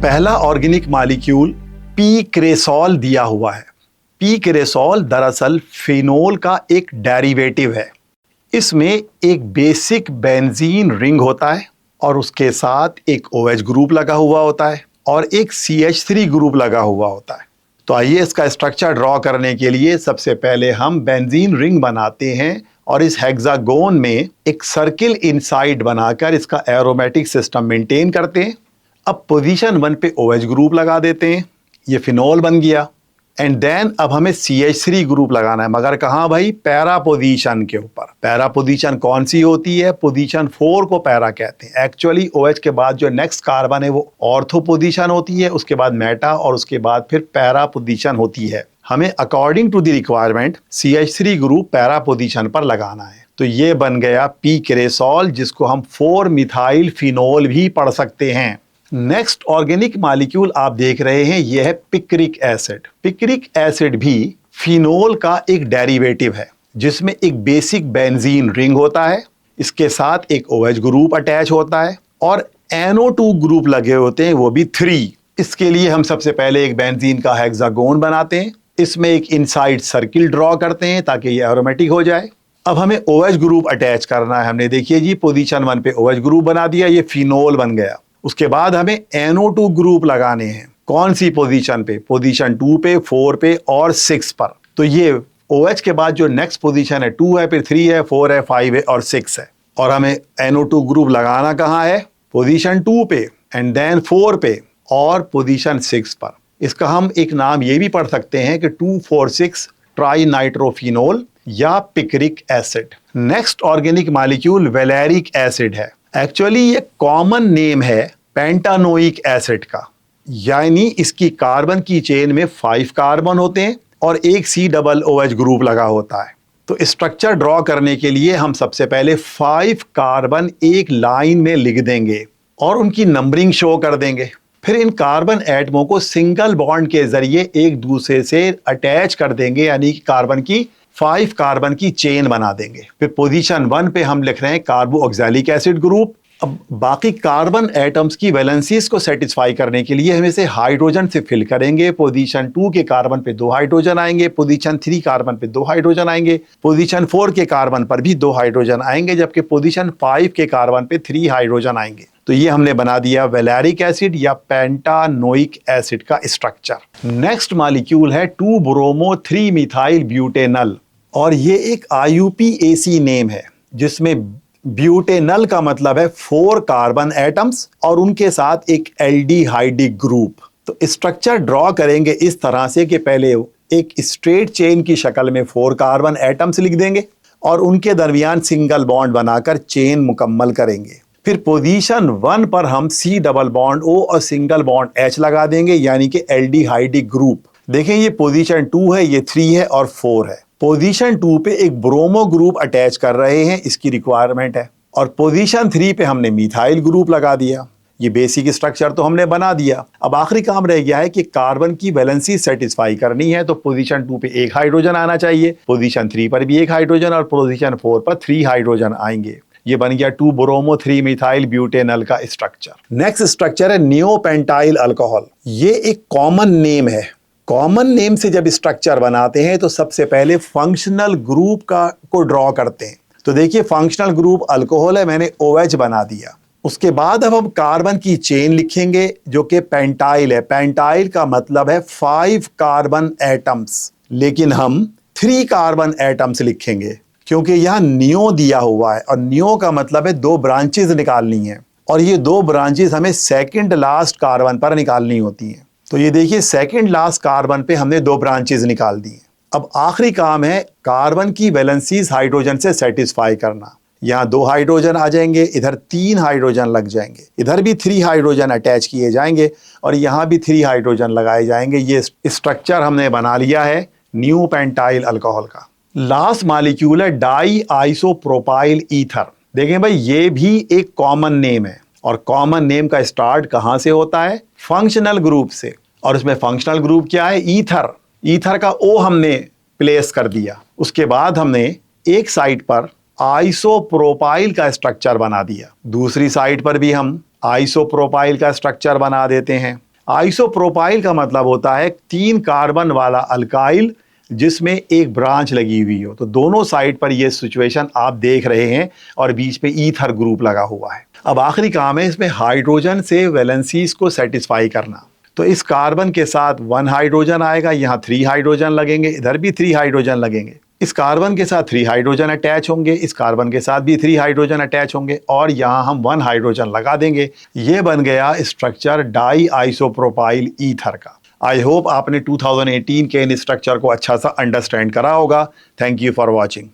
पहला organic molecule P क्रेसॉल दिया हुआ है। पी क्रेसॉल दरअसल फिनोल का एक डेरिवेटिव है। इसमें एक बेसिक बेंजीन रिंग होता है और उसके साथ एक OH ग्रुप लगा हुआ होता है और एक CH3 ग्रुप लगा हुआ होता है। तो आइए इसका स्ट्रक्चर ड्रॉ करने के लिए सबसे पहले हम बेंजीन रिंग बनाते हैं और इस हेक्सागोन में एक सर्किल इनसाइड बनाकर इसका एरोमेटिक सिस्टम मेंटेन करते हैं। अब पोजीशन 1 पे OH ग्रुप लगा देते हैं, ये फिनोल बन गया। एंड देन अब हमें CH3 ग्रुप लगाना है, मगर कहाँ भाई? पैरा पोजीशन के ऊपर। पैरा पोजीशन कौन सी होती है? पोजीशन 4 को पैरा कहते हैं। एक्चुअली OH के बाद जो नेक्स्ट कार्बन है वो ऑर्थो पोजीशन होती है, उसके बाद मेटा और उसके बाद फिर पैरा पोजीशन होती है। हमें according to the requirement CH3 group para position पर लगाना है। तो ये बन गया पी क्रेसॉल, जिसको हम 4 मिथाइल फिनोल भी पढ़ सकते हैं। नेक्स्ट ऑर्गेनिक मॉलिक्यूल आप देख रहे हैं, यह है पिक्रिक एसिड। पिक्रिक एसिड भी फिनोल का एक डेरिवेटिव है, जिसमें एक बेसिक बेंजीन रिंग होता है, इसके साथ एक OH ग्रुप अटैच होता है और NO2 ग्रुप लगे होते हैं, वो भी 3। इसके लिए हम सबसे पहले एक बेंजीन का हेक्सागोन बनाते हैं, इसमें एक इनसाइड सर्किल ड्रॉ करते हैं ताकि ये एरोमेटिक हो जाए। अब हमें OH ग्रुप अटैच करना है। हमने देखिए जी पोजीशन 1 पे OH ग्रुप बना दिया, ये फिनोल बन गया। उसके बाद हमें NO2 ग्रुप लगाने हैं। कौन सी पोजीशन पे? पोजीशन 2 पे, 4 पे और 6 पर। तो ये OH के बाद जो नेक्स्ट पोजीशन है 2 है, फिर 3 है, 4 है, 5 है और 6 है। और हमें NO2 ग्रुप लगाना कहाँ है? पोजीशन 2 पे एंड देन 4 पे और पोजीशन 6 पर। इसका हम एक नाम ये भी पढ़ सकते हैं कि 2,4,6 ट्राई नाइट्रोफिनोल या picric acid. Next organic molecule valeric acid है। एक्चुअली ये कॉमन नेम है पेंटानोइक एसिड का, यानी इसकी कार्बन की चेन में 5 कार्बन होते हैं और एक COOH ग्रुप लगा होता है। तो स्ट्रक्चर ड्रॉ करने के लिए हम सबसे पहले 5 कार्बन एक लाइन में लिख देंगे और उनकी नंबरिंग शो कर देंगे। फिर इन कार्बन एटमों को सिंगल बॉन्ड के जरिए एक दूसरे से अटैच कर देंगे, यानी कि 5 कार्बन की चेन बना देंगे। फिर पोजीशन 1 पे हम लिख रहे हैं कार्बोक्सिलिक एसिड ग्रुप। अब बाकी कार्बन एटम्स की वैलेंसीज को सेटिस्फाई करने के लिए हम इसे हाइड्रोजन से फिल करेंगे। पोजीशन 2 के कार्बन पे 2 हाइड्रोजन आएंगे, पोजीशन 3 कार्बन पे 2 हाइड्रोजन आएंगे, पोजीशन 4 के कार्बन पर भी 2 हाइड्रोजन आएंगे, जबकि पोजीशन 5 के कार्बन पे 3 हाइड्रोजन आएंगे। तो ये हमने बना दिया वैलेरिक एसिड या पेंटानोइक एसिड का स्ट्रक्चर। नेक्स्ट मॉलिक्यूल है 2-ब्रोमो-3 मिथाइल ब्यूटेनल और ये एक IUPAC नेम है, जिसमें ब्यूटेनल का मतलब है 4 कार्बन एटम्स और उनके साथ एक एल्डिहाइडिक ग्रुप। तो स्ट्रक्चर ड्रॉ करेंगे इस तरह से कि पहले एक स्ट्रेट चेन की शक्ल में 4 कार्बन एटम्स लिख देंगे और उनके दरमियान सिंगल बॉन्ड बनाकर चेन मुकम्मल करेंगे। फिर पोजीशन 1 पर हम C डबल बॉन्ड O और सिंगल बॉन्ड H लगा देंगे, यानी कि एल्डिहाइडिक ग्रुप। देखें ये पोजीशन 2 है, ये 3 है और 4 है। पोजीशन 2 पे एक ब्रोमो ग्रुप अटैच कर रहे हैं, इसकी रिक्वायरमेंट है। और पोजीशन 3 पे हमने मिथाइल ग्रुप लगा दिया। ये बेसिक स्ट्रक्चर तो हमने बना दिया। अब आखिरी काम रह गया है कि कार्बन की वैलेंसी सेटिस्फाई करनी है। तो पोजीशन 2 पे 1 हाइड्रोजन आना चाहिए, पोजीशन 3 पर भी 1 हाइड्रोजन और पोजीशन 4 पर 3 हाइड्रोजन आएंगे। ये बन गया 2-ब्रोमो-3 मिथाइल ब्यूटेनल का स्ट्रक्चर। नेक्स्ट स्ट्रक्चर है नियोपेंटाइल अल्कोहल। ये एक कॉमन नेम है। कॉमन नेम से जब स्ट्रक्चर बनाते हैं तो सबसे पहले फंक्शनल ग्रुप को ड्रॉ करते हैं। तो देखिए फंक्शनल ग्रुप अल्कोहल है, मैंने OH बना दिया। उसके बाद अब हम कार्बन की चेन लिखेंगे जो कि पेंटाइल है। पेंटाइल का मतलब है 5 कार्बन एटम्स, लेकिन हम 3 कार्बन एटम्स लिखेंगे क्योंकि यहाँ नियो दिया हुआ है और नियो का मतलब है 2 ब्रांचेस निकालनी है और ये 2 ब्रांचेस हमें सेकंड लास्ट कार्बन पर निकालनी होती हैं। तो ये देखिए सेकंड लास्ट कार्बन पे हमने 2 ब्रांचेस निकाल दी हैं। अब आखिरी काम है कार्बन की वैलेंसीज हाइड्रोजन से सेटिस्फाई करना। यहाँ 2 हाइड्रोजन आ जाएंगे, इधर 3 हाइड्रोजन लग जाएंगे, इधर भी 3 हाइड्रोजन अटैच किए जाएंगे और यहाँ भी 3 हाइड्रोजन लगाए जाएंगे। ये स्ट्रक्चर हमने बना लिया है नियोपेंटाइल अल्कोहल का। लास्ट मॉलिक्यूल है डाई आइसोप्रोपाइल ईथर। देखें भाई ये भी एक कॉमन नेम है और कॉमन नेम का स्टार्ट कहाँ से होता है? फंक्शनल ग्रुप से। और उसमें फंक्शनल ग्रुप क्या है? ईथर। ईथर का O हमने प्लेस कर दिया। उसके बाद हमने एक साइड पर आइसोप्रोपाइल का स्ट्रक्चर बना दिया, दूसरी साइड पर भी हम आइसोप्रोपाइल का स्ट्रक्चर बना देते हैं। आइसोप्रोपाइल का मतलब होता है 3 कार्बन वाला अल्काइल जिसमें एक ब्रांच लगी हुई हो। तो दोनों साइड पर ये सिचुएशन आप देख रहे हैं और बीच पे ईथर ग्रुप लगा हुआ है। अब आखिरी काम है इसमें हाइड्रोजन से वैलेंसीज को सेटिस्फाई करना। तो इस कार्बन के साथ 1 हाइड्रोजन आएगा, यहाँ 3 हाइड्रोजन लगेंगे, इधर भी 3 हाइड्रोजन लगेंगे। इस कार्बन के साथ 3 हाइड्रोजन अटैच होंगे, इस कार्बन के साथ भी 3 हाइड्रोजन अटैच होंगे और यहाँ हम 1 हाइड्रोजन लगा देंगे। ये बन गया स्ट्रक्चर डाई आइसोप्रोपाइल ईथर का। आई होप आपने 2018 के इन स्ट्रक्चर को अच्छा सा अंडरस्टैंड करा होगा। Thank you for watching.